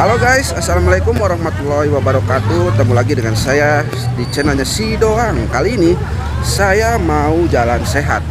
Halo guys, assalamualaikum warahmatullahi wabarakatuh. Ketemu lagi dengan saya di channelnya Si Doang. Kali ini saya mau jalan sehat.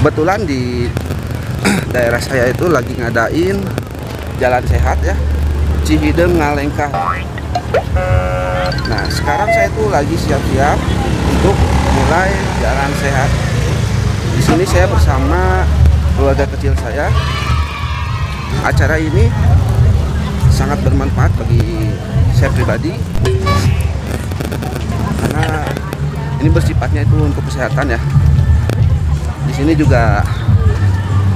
Kebetulan di daerah saya itu lagi ngadain jalan sehat ya, Cihideng Ngalengka. Nah sekarang saya tuh lagi siap-siap untuk mulai jalan sehat. Di sini saya bersama keluarga kecil saya. Acara ini sangat bermanfaat bagi saya pribadi karena ini bersifatnya itu untuk kesehatan ya. Di sini juga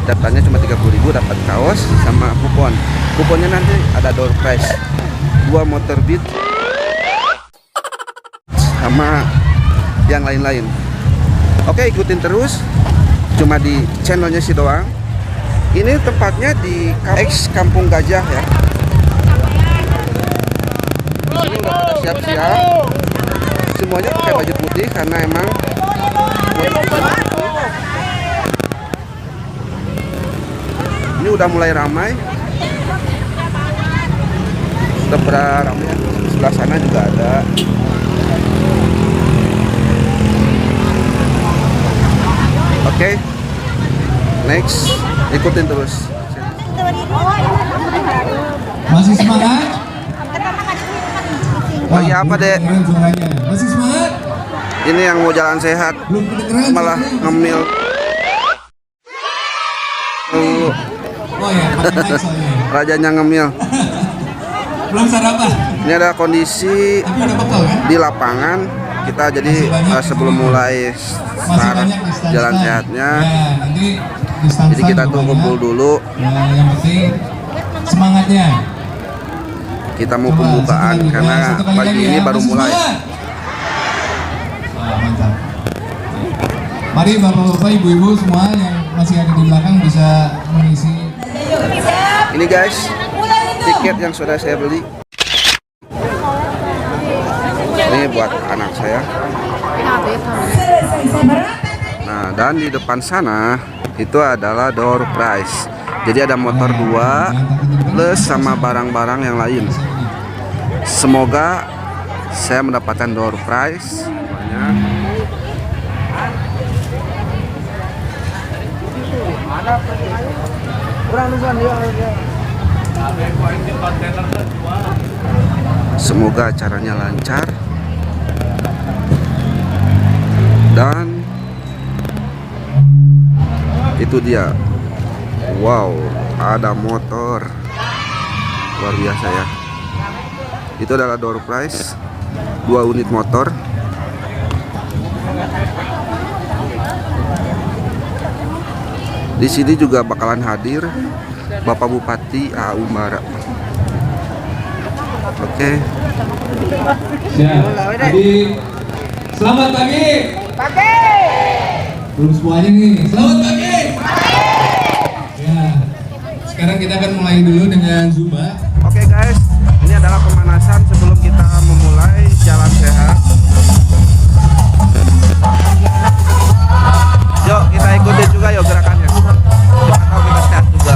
daftarnya cuma 30.000, dapat kaos sama kupon. Kuponnya nanti ada door prize, 2 motor Beat sama yang lain-lain. Oke, ikutin terus cuma di channelnya Si Doang. Ini tempatnya di X Kampung Gajah ya. Di sini udah pada siap-siap. Semuanya pakai baju putih karena emang ini udah mulai ramai, udah beramai ya. Sebelah sana juga ada. Oke, next, ikutin terus. Masih semangat? Oh iya apa dek? Masih semangat? Ini yang mau jalan sehat malah ngemil. Oh ya, pakai mic soalnya. Rajanya ngemil. Belum sarapan. Ini ada kondisi Tapi udah bekal kan? di lapangan. Kita jadi sebelum mulai start jalan sehatnya, Ya, nanti di stand-stand jadi kita juga tuh kumpul banyak. dulu. Ya, yang penting semangatnya. Kita mau Coba, pembukaan satu kali, karena satu kali pagi lagi ini ya. baru Masih mulai. semangat? Wah, mantap. Mari bapak-bapak, ibu-ibu semua yang masih ada di belakang bisa mengisi. Ini guys, tiket yang sudah saya beli. Ini buat anak saya. Nah, dan di depan sana itu adalah door prize. Jadi ada motor 2 plus sama barang-barang yang lain. Semoga saya mendapatkan door prize semuanya. Semoga acaranya lancar dan itu dia. Wow, ada motor luar biasa ya. Itu adalah door prize 2 unit motor. Di sini juga bakalan hadir Bapak Bupati A. Umbara. Oke. Siap. Jadi selamat pagi. Pagi. Belum semuanya nih. Selamat pagi. Ya. Sekarang kita akan mulai dulu dengan Zumba. Oke guys, ini adalah pemanasan sebelum kita memulai jalan sehat. Yuk kita ikutin juga yuk gerakannya. Siapa tahu kita sehat juga.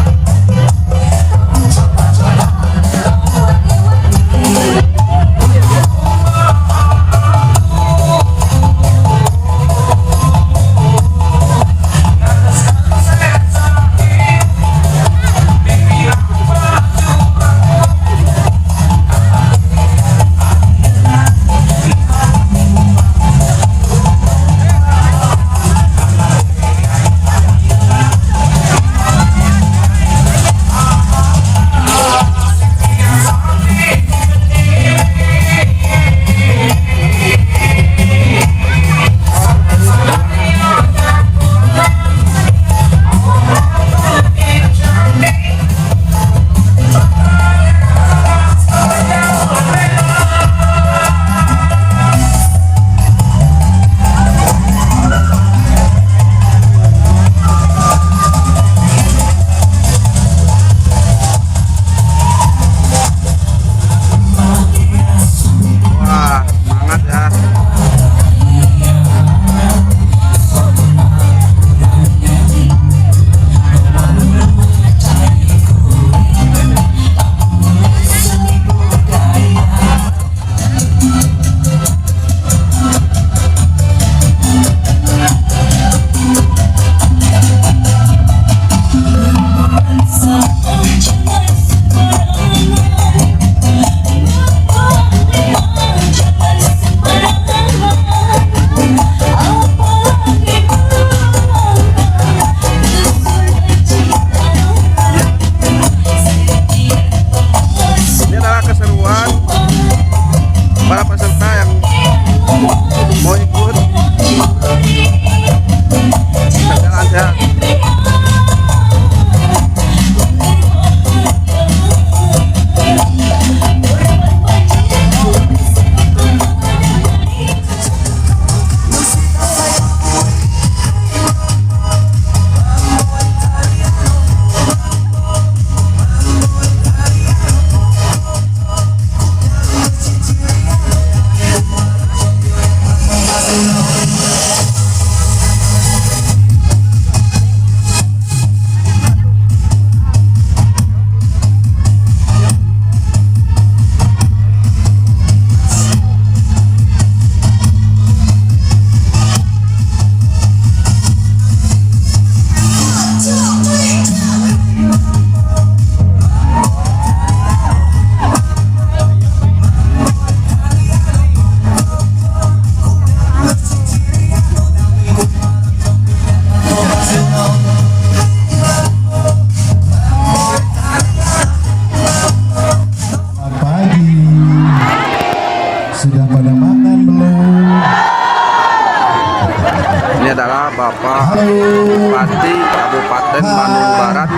Ini adalah Bapak Halo. Bupati Kabupaten Bandung Barat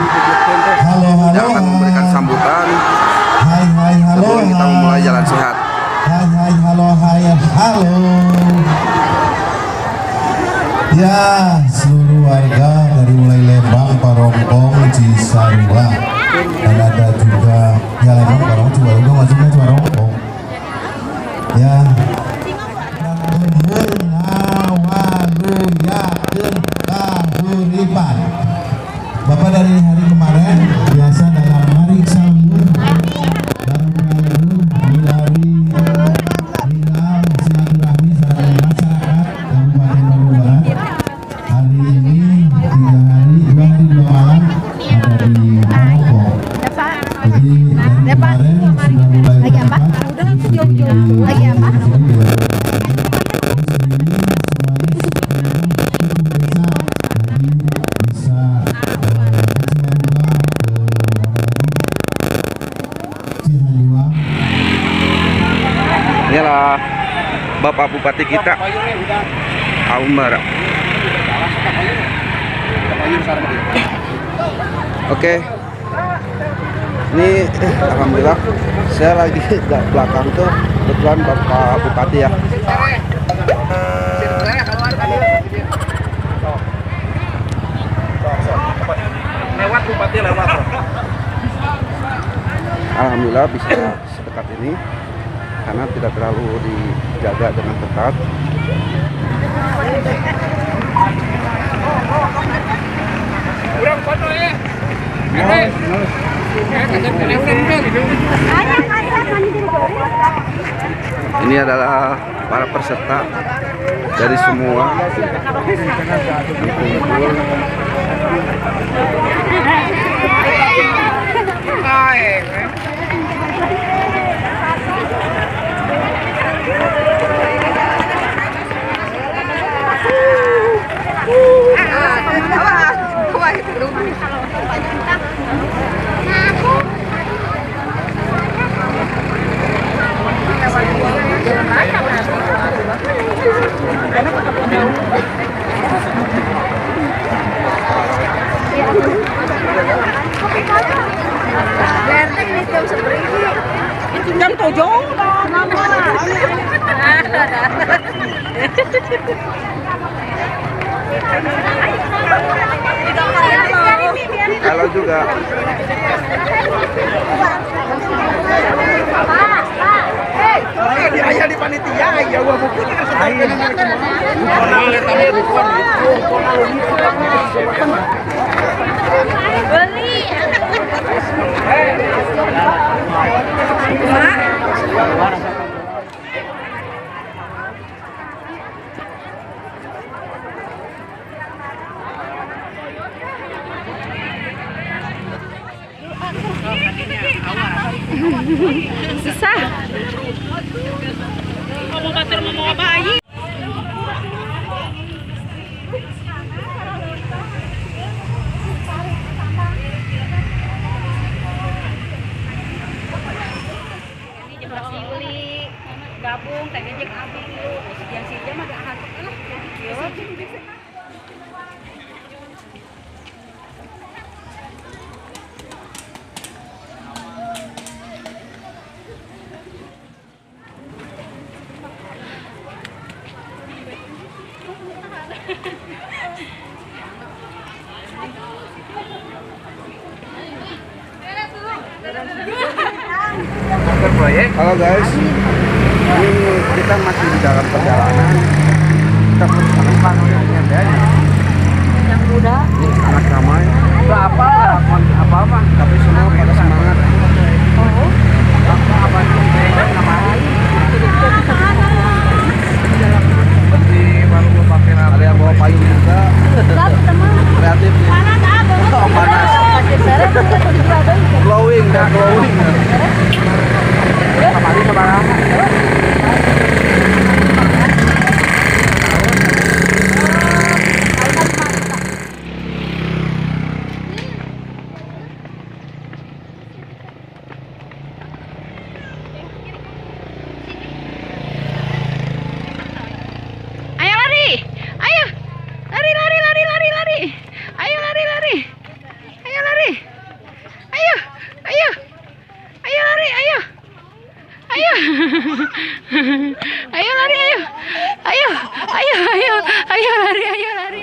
Halo, halo. yang akan memberikan sambutan Hai, halo. sebelum kita memulai jalan sehat. Hai, halo, halo. Ya, seluruh warga dari mulai Lembang, Parongpong, Cisarua, dan ada juga ya Lembang, Parongpong, Cibarengko, masuknya Cibarengko. Ya, ngawaluyakeun kahuripan. Bapak dari hari kemarin biasa dalam hari sahur melalui tinggal silaturahmi sarana masyarakat Kabupaten Bandung Barat. Hari ini 2 hari 2 malam ada di Parongpong. Jadi dari kemarin sudah mulai berangkat Lagi apa? Inilah Bapak Bupati kita, Aum Barat. Oke, ini alhamdulillah saya lagi di belakang tuh kebetulan Bapak Bupati ya. Lewat bupati lewat. Alhamdulillah bisa sedekat ini karena tidak terlalu dijaga dengan ketat. Kurang foto ya. Ini adalah para peserta dari semua kumpul. Jam 7 Kalau juga Ayah di panitia, ya gua buku susah. Kalau bater mau bayi. Gabung tadi jeung abi dulu. Yang si jam ada hantuk lah. halo guys, ini kita masih di dalam perjalanan. Kita Yang muda. ini sangat ramai. Apa-apa, tapi semua pada semangat. Ada yang bawa payung juga. Kreatif nih. Oh, panas. Glowing dan glowing. Kemarin kemana? Ayo lari. Ayo. lari. Ayo lari, lari. Ayo lari. Ayo, ayo. Ayo lari, ayo. Ayo. Ayo lari, ayo. Ayo, ayo, ayo. Ayo lari, ayo lari.